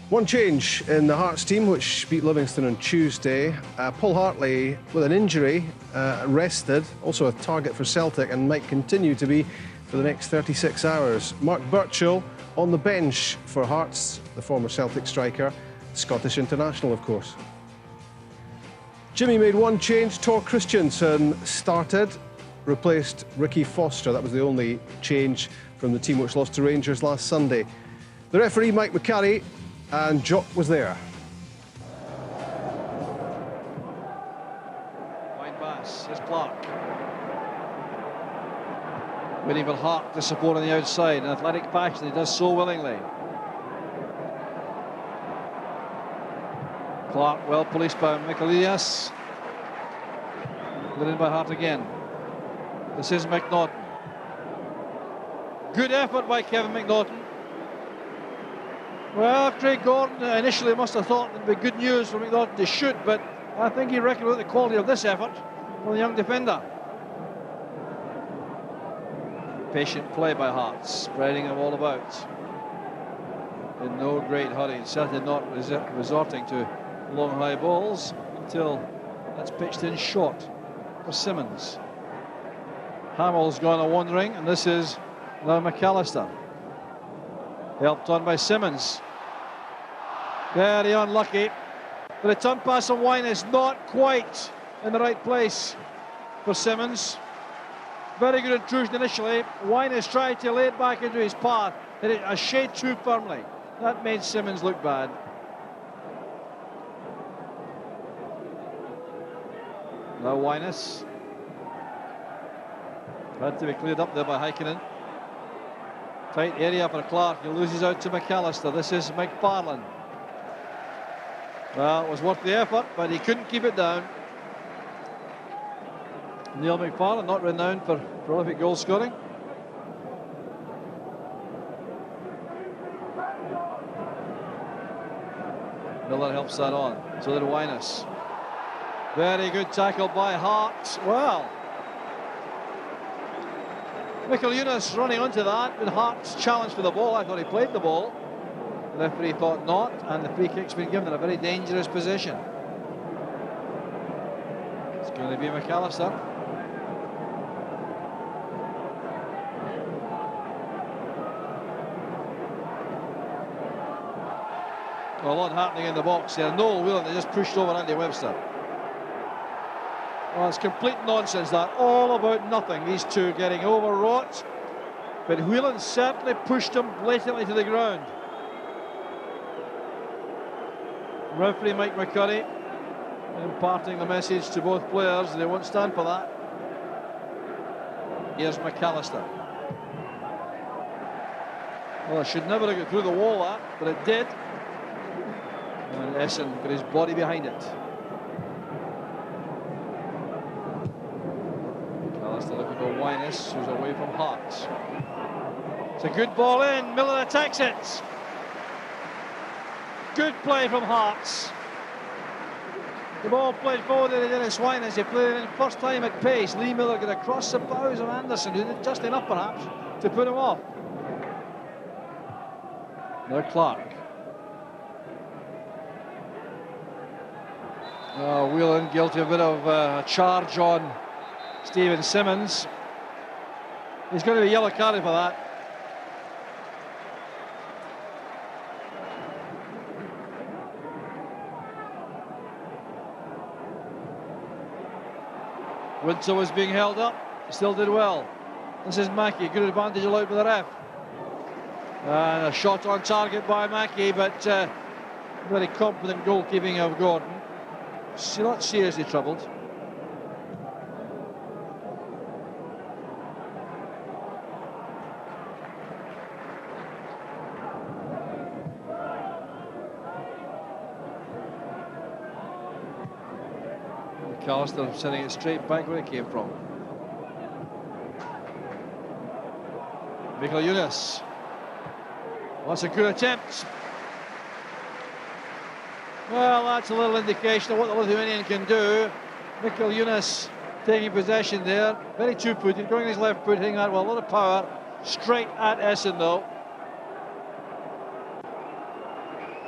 One change in the Hearts team, which beat Livingston on Tuesday. Paul Hartley, with an injury, rested, also a target for Celtic, and might continue to be for the next 36 hours. Mark Burchill on the bench for Hearts, the former Celtic striker, Scottish international, of course. Jimmy made one change. Tor Christiansen started, replaced Ricky Foster. That was the only change from the team which lost to Rangers last Sunday. The referee, Mike McCarry, and Jock was there. Fine pass, here's Clark. Waiting for Hart to support on the outside. An athletic passion, he does so willingly. Clark, well policed by Michaelias. Led in by Hart again. This is McNaughton. Good effort by Kevin McNaughton. Well, Craig Gordon initially must have thought it would be good news for McNaughton to shoot, but I think he reckoned with the quality of this effort from the young defender. Patient play by Hart, spreading them all about. In no great hurry, certainly not resorting to long high balls until that's pitched in short for Simmons. Hamill's gone a wandering, and this is now McAllister. Helped on by Simmons. Very unlucky. The return pass on Wine is not quite in the right place for Simmons. Very good intrusion initially. Wine is trying to lay it back into his path. Hit it a shade too firmly. That made Simmons look bad. Now Winus. Had to be cleared up there by Heikkinen. Tight area for Clark. He loses out to McAllister. This is McFarlane. Well, it was worth the effort, but he couldn't keep it down. Neil McFarlane, not renowned for prolific goal scoring. Miller helps that on. So did Winus. Very good tackle by Hart. Well, Michael Eunice running onto that, and Hart's challenge for the ball. I thought he played the ball. The referee thought not, and the free kick's been given in a very dangerous position. It's going to be McAllister. Well, a lot happening in the box here. Noel Whelan, they just pushed over Andy Webster. Well, it's complete nonsense that, all about nothing, these two getting overwrought. But Whelan certainly pushed him blatantly to the ground. Referee Mike McCurry imparting the message to both players, they won't stand for that. Here's McAllister. Well, it should never have got through the wall, that, but it did. And Essen got his body behind it. McAllister looking for Winus, who's away from Hart. It's a good ball in. Miller attacks it. Good play from Hearts. The ball played forward to Dennis Winus. He played it in first time at pace. Lee Miller got across the bows of Anderson, who did just enough perhaps to put him off. Now Clark. Whelan guilty of a bit of a charge on Stephen Simmons. He's going to be yellow carded for that. Winter was being held up, still did well. This is Mackey, good advantage allowed by the ref. And a shot on target by Mackey, but very confident goalkeeping of Gordon. Not seriously troubled. McAllister sending it straight back where it came from. Michael Eunice. Well, that's a good attempt. Well, that's a little indication of what the Lithuanian can do. Michael Eunice taking possession there. Very two-footed, going his left foot, hitting that with a lot of power. Straight at Essen, though.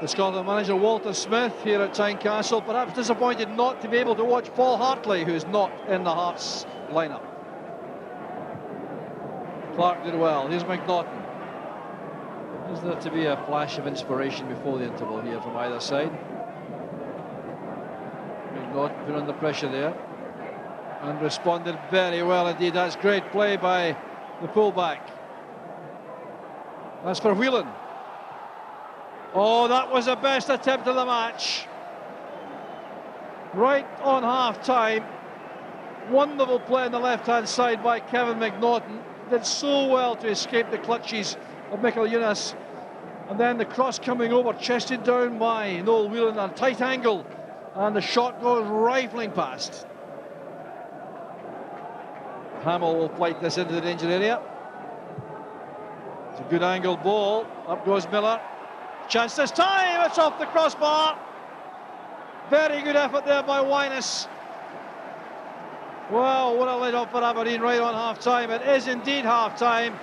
The Scotland manager Walter Smith here at Tynecastle, perhaps disappointed not to be able to watch Paul Hartley, who's not in the Hearts lineup. Clark did well. Here's McNaughton. Is there to be a flash of inspiration before the interval here from either side? McNaughton put under pressure there and responded very well indeed. That's great play by the fullback. That's for Whelan. Oh, that was the best attempt of the match. Right on half-time. Wonderful play on the left-hand side by Kevin McNaughton. Did so well to escape the clutches of Michael Eunice. And then the cross coming over, chested down by Noel Whelan at a tight angle. And the shot goes rifling past. Hamill will flight this into the danger area. It's a good angled ball. Up goes Miller. Chance this time, it's off the crossbar. Very good effort there by Wyness. Well, what a let-off for Aberdeen right on half-time. It is indeed half-time.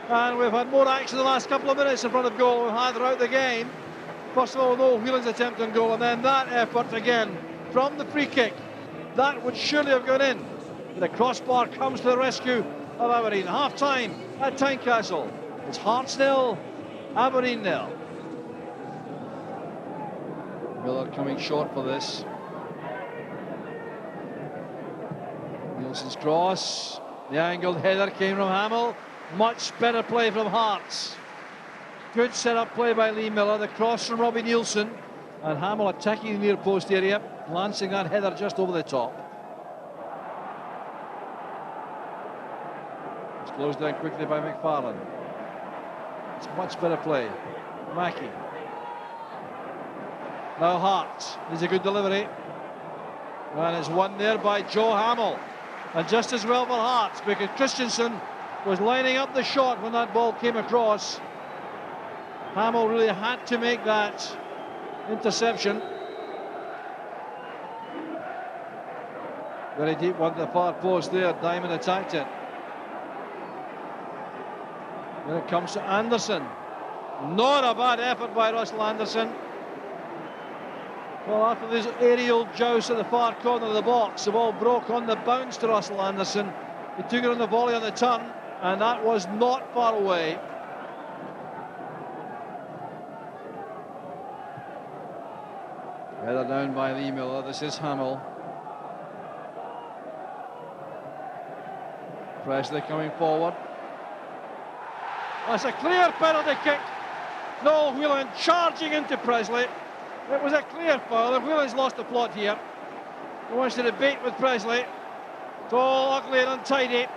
And we've had more action the last couple of minutes in front of goal we've had throughout the game. First of all, Noel Whelan's attempt on goal, and then that effort again from the free kick. That would surely have gone in. The crossbar comes to the rescue of Aberdeen. Half-time at Tynecastle. It's Hearts 0, Aberdeen 0. Miller coming short for this. Nielsen's cross. The angled header came from Hamill. Much better play from Hearts. Good set-up play by Lee Miller. The cross from Robbie Nielsen. And Hamill attacking the near post area, lancing that header just over the top. It's closed down quickly by McFarlane. It's much better play. Mackey. Now Hart. There's a good delivery. And it's won there by Joe Hamill. And just as well for Hearts, because Christensen was lining up the shot when that ball came across. Hamill really had to make that interception. Very deep one to the far post there. Diamond attacked it. Then it comes to Anderson. Not a bad effort by Russell Anderson. Well, after this aerial joust at the far corner of the box, the ball broke on the bounce to Russell Anderson. He took it on the volley on the turn, and that was not far away. Header down by Lee Miller. This is Hamill. Presley coming forward. That's a clear penalty kick. Noel Whelan charging into Presley. It was a clear foul, and Whelan's lost the plot here. He wants to debate with Presley. It's all ugly and untidy.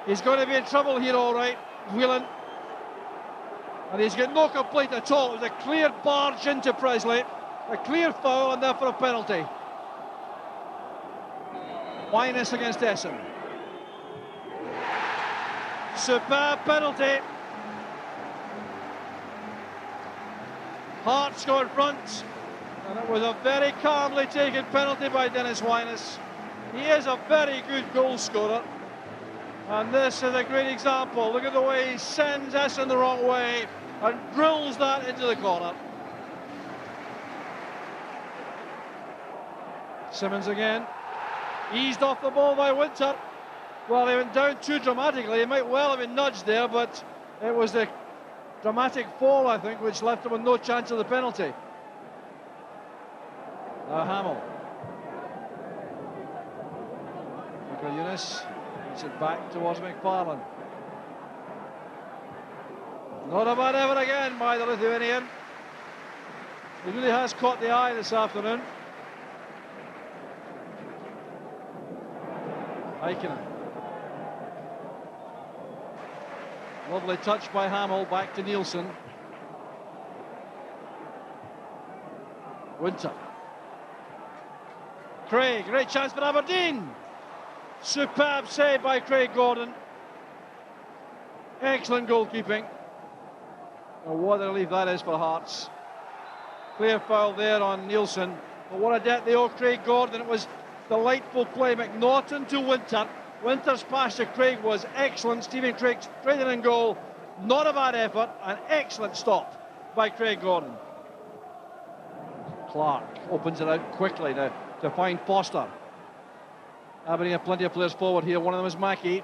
He's going to be in trouble here, all right, Whelan. And he's got no complaint at all. It was a clear barge into Presley. A clear foul, and therefore a penalty. Wyness against Essen. Superb penalty. Hearts go in front. And it was a very calmly taken penalty by Dennis Wyness. He is a very good goal scorer. And this is a great example. Look at the way he sends Essen the wrong way and drills that into the corner. Simmons again. Eased off the ball by Winter. Well, he went down too dramatically. He might well have been nudged there, but it was the dramatic fall, I think, which left him with no chance of the penalty. Now Hamill. Michael Eunice gets it back towards McFarlane. Not a bad effort again by the Lithuanian. He really has caught the eye this afternoon. Heikkinen. Lovely touch by Hamill, back to Nielsen. Winter. Craig, great chance for Aberdeen. Superb save by Craig Gordon. Excellent goalkeeping. Oh, what a relief that is for Hearts. Clear foul there on Nielsen. But what a debt they owe Craig Gordon. It was delightful play. McNaughton to Winter. Winter's pass to Craig was excellent. Stephen Craig straight in goal. Not a bad effort. An excellent stop by Craig Gordon. Clark opens it out quickly now to find Foster. Aberdeen have plenty of players forward here. One of them is Mackey.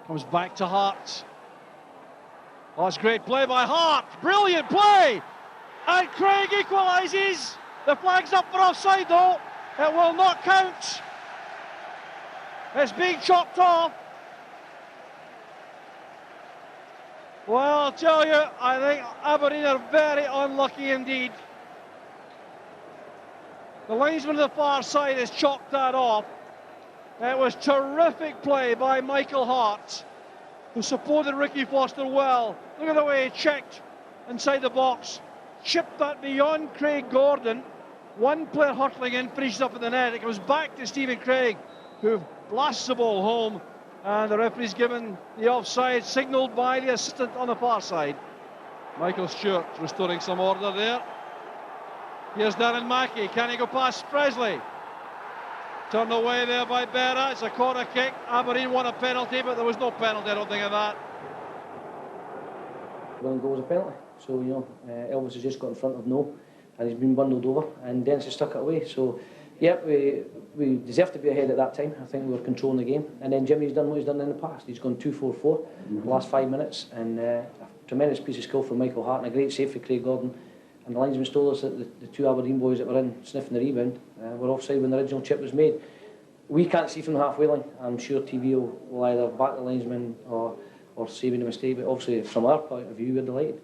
Comes back to Hart. Oh, that's great play by Hart. Brilliant play. And Craig equalises. The flag's up for offside though. It will not count. It's being chopped off. Well, I'll tell you, I think Aberdeen are very unlucky indeed. The linesman on the far side has chopped that off. It was terrific play by Michael Hart, who supported Ricky Foster well. Look at the way he checked inside the box. Chipped that beyond Craig Gordon. One player hurtling in, finishes up in the net. It comes back to Stephen Craig, who blasts the ball home. And the referee's given the offside, signalled by the assistant on the far side. Michael Stewart restoring some order there. Here's Darren Mackey. Can he go past Presley? Turned away there by Berra. It's a corner kick. Aberdeen won a penalty, but there was no penalty, I don't think, of that. Winning goal was a penalty. So, you know, Elvis has just got in front of No, and he's been bundled over, and Dents has stuck it away. So, yeah, we deserved to be ahead at that time. I think we were controlling the game. And then Jimmy's done what he's done in the past. He's gone 2-4-4 the last 5 minutes, and a tremendous piece of skill from Michael Hart and a great save for Craig Gordon. And the linesman told us that the two Aberdeen boys that were in sniffing the rebound were offside when the original chip was made. We can't see from the halfway line. I'm sure TV will either back the linesman or saving the mistake, but obviously from our point of view, we're delighted.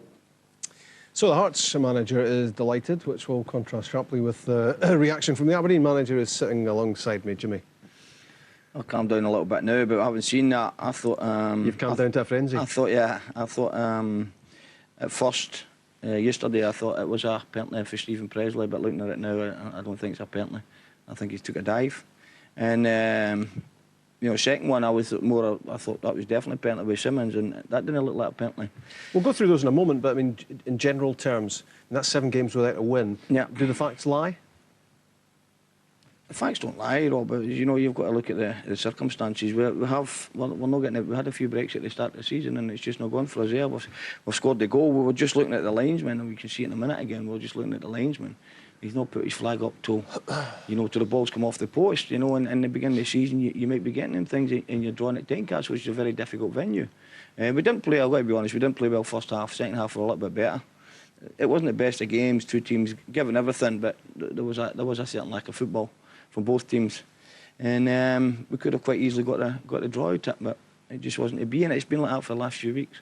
So the Hearts manager is delighted, which will contrast sharply with the reaction from the Aberdeen manager who is sitting alongside me, Jimmy. I'll calm down a little bit now, but having seen that, I thought... You've calmed down to a frenzy? I thought at first, yesterday, I thought it was a penalty for Stephen Presley, but looking at it now, I don't think it's a penalty. I think he took a dive. And, you know, second one, I thought that was definitely a penalty with Simmons, and that didn't look like a penalty. We'll go through those in a moment, but I mean, in general terms, in that 7 games without a win, do the facts lie? The facts don't lie, Rob, but you know, you've got to look at the circumstances. We're not getting it. We had a few breaks at the start of the season, and it's just not going for us there. We've scored the goal. We were just looking at the linesman, and we can see it in a minute again. We were just looking at the linesman. He's not put his flag up till, you know, till the balls come off the post. You know, and in the beginning of the season, you might be getting them things, and you're drawing at Tynecastle, which is a very difficult venue. We didn't play. I've got to be honest. We didn't play well first half. Second half, we were a little bit better. It wasn't the best of games. Two teams giving everything, but there was a certain lack of football from both teams, and we could have quite easily got the draw out it, but it just wasn't to be, and it's been like that for the last few weeks.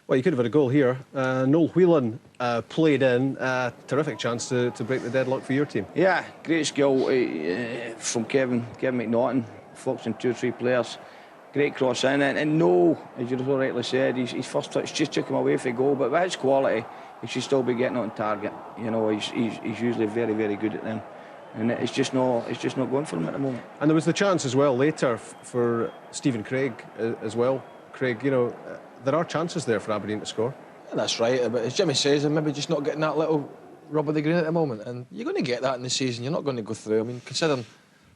Well, you could have had a goal here. Noel Whelan played in. Terrific chance to break the deadlock for your team. Yeah, great skill from Kevin McNaughton, foxing 2 or 3 players. Great cross in, and Noel, as you so rightly said, his first touch just took him away for goal, but with his quality, he should still be getting on target. You know, he's usually very, very good at them. And it's just not going for him at the moment. And there was the chance as well later for Stephen Craig as well. Craig, you know, there are chances there for Aberdeen to score. Yeah, that's right, but as Jimmy says, they're maybe just not getting that little rub of the green at the moment. And you're going to get that in the season. You're not going to go through. I mean, considering,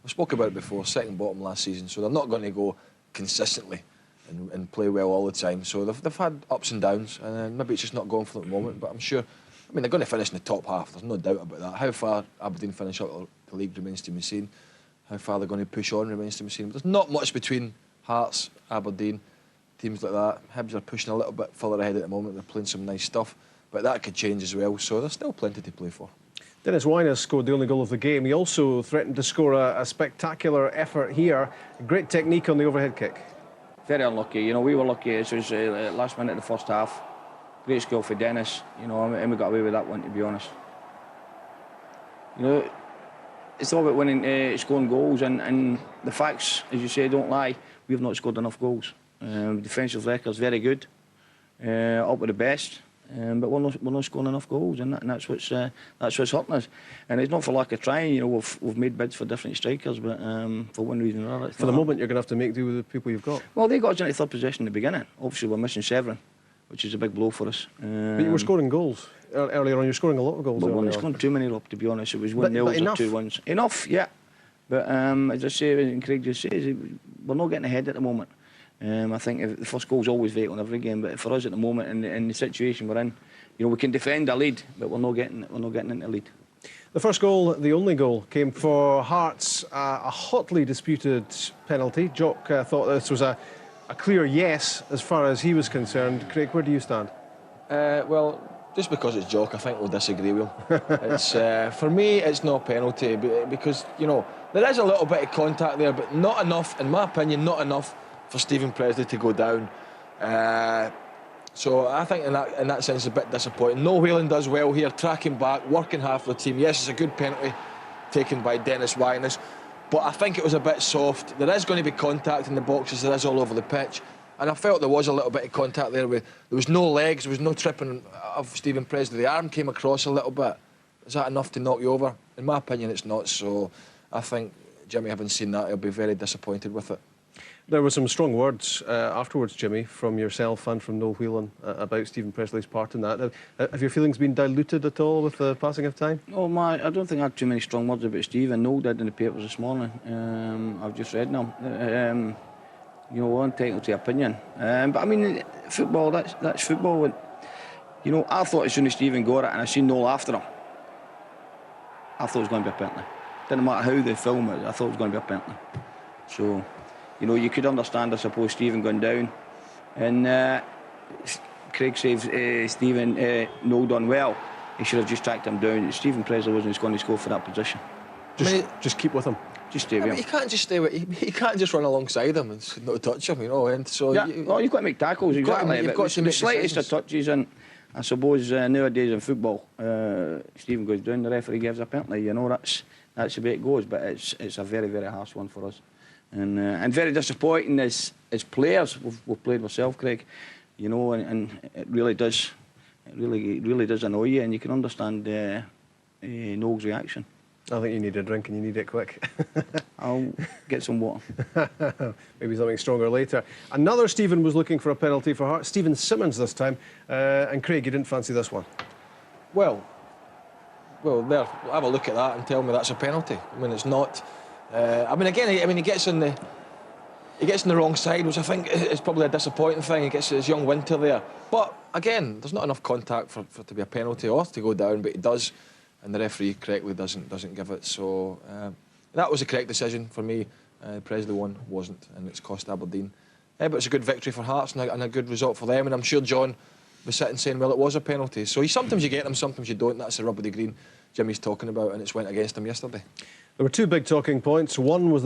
we spoke about it before, second bottom last season, so they're not going to go consistently and play well all the time. So they've had ups and downs, and maybe it's just not going for them at the moment, but I'm sure... I mean, they're going to finish in the top half, there's no doubt about that. How far Aberdeen finish up the league remains to be seen. How far they're going to push on remains to be seen. But there's not much between Hearts, Aberdeen, teams like that. Hibs are pushing a little bit further ahead at the moment. They're playing some nice stuff. But that could change as well, so there's still plenty to play for. Dennis Winer scored the only goal of the game. He also threatened to score a spectacular effort here. Great technique on the overhead kick. Very unlucky. You know, we were lucky. It was last minute of the first half. Great skill for Dennis, you know, and we got away with that one, to be honest. You know, it's all about winning, scoring goals, and the facts, as you say, don't lie. We've not scored enough goals. Defensive record's very good, up with the best, but we're not scoring enough goals, and that's what's hurting us. And it's not for lack of trying. You know, we've made bids for different strikers, but for one reason or another, for the moment, you're going to have to make do with the people you've got. Well, they got us into third position in the beginning. Obviously, we're missing Severin, which is a big blow for us. But you were scoring goals earlier on. You were scoring a lot of goals. Well, we're not scoring too many, Rob, to be honest. It was 1-0 or 2-1s. Enough, yeah. But as I say, and Craig just says, we're not getting ahead at the moment. I think the first goal's always vital in every game, but for us at the moment, in the situation we're in, you know, we can defend a lead, but we're not getting into lead. The first goal, the only goal, came for Hearts, a hotly disputed penalty. Jock thought this was a clear yes as far as he was concerned. Craig, where do you stand? Well, just because it's Jock, I think we'll disagree with him. It's, for me, it's not a penalty because, you know, there is a little bit of contact there, but not enough, in my opinion, not enough for Stephen Presley to go down. So I think in that sense, it's a bit disappointing. Noel Whelan does well here, tracking back, working half the team. Yes, it's a good penalty taken by Dennis Wyness, but I think it was a bit soft. There is going to be contact in the boxes, there is all over the pitch. And I felt there was a little bit of contact there. There was no legs, there was no tripping of Stephen Presley. The arm came across a little bit. Is that enough to knock you over? In my opinion, it's not. So I think Jimmy, having seen that, he'll be very disappointed with it. There were some strong words afterwards, Jimmy, from yourself and from Noel Whelan about Stephen Presley's part in that. Have your feelings been diluted at all with the passing of time? Oh, I don't think I had too many strong words about Stephen. Noel did in the papers this morning. I've just read them. You know, we're entitled to opinion. But I mean, football, that's football. And, you know, I thought as soon as Stephen got it and I seen Noel after him, I thought it was going to be a penalty. Didn't matter how they film it, I thought it was going to be a penalty. So, you know, you could understand, I suppose, Stephen going down. And Craig says Stephen, Noel done well. He should have just tracked him down. Stephen Presley wasn't going to score for that position. Just keep with him. Just stay with him. You can't just stay with him. You can't just run alongside him and not touch him, you know. And so yeah, well, you've got to make tackles, exactly. You've got to the make slightest decisions. of touches, and I suppose nowadays in football, Stephen goes down, the referee gives a penalty. You know, that's the way it goes. But it's a very, very harsh one for us, and very disappointing as players. We've played myself, Craig. You know, and it really does. It really does annoy you, and you can understand Noel's reaction. I think you need a drink and you need it quick. I'll get some water. Maybe something stronger later. Another Stephen was looking for a penalty for Hearts. Stephen Simmons this time. And Craig, you didn't fancy this one? Well, there. Have a look at that and tell me that's a penalty. I mean, it's not. I mean, again, he gets on the wrong side, which I think is probably a disappointing thing. He gets his young Winter there. But again, there's not enough contact for it to be a penalty or to go down, but he does. And the referee correctly doesn't give it. So that was the correct decision for me. Presley one wasn't, and it's cost Aberdeen. But it's a good victory for Hearts and a good result for them. And I'm sure John was sitting saying, well, it was a penalty. So sometimes you get them, sometimes you don't. That's the rub of the green Jimmy's talking about, and it's went against him yesterday. There were two big talking points. One was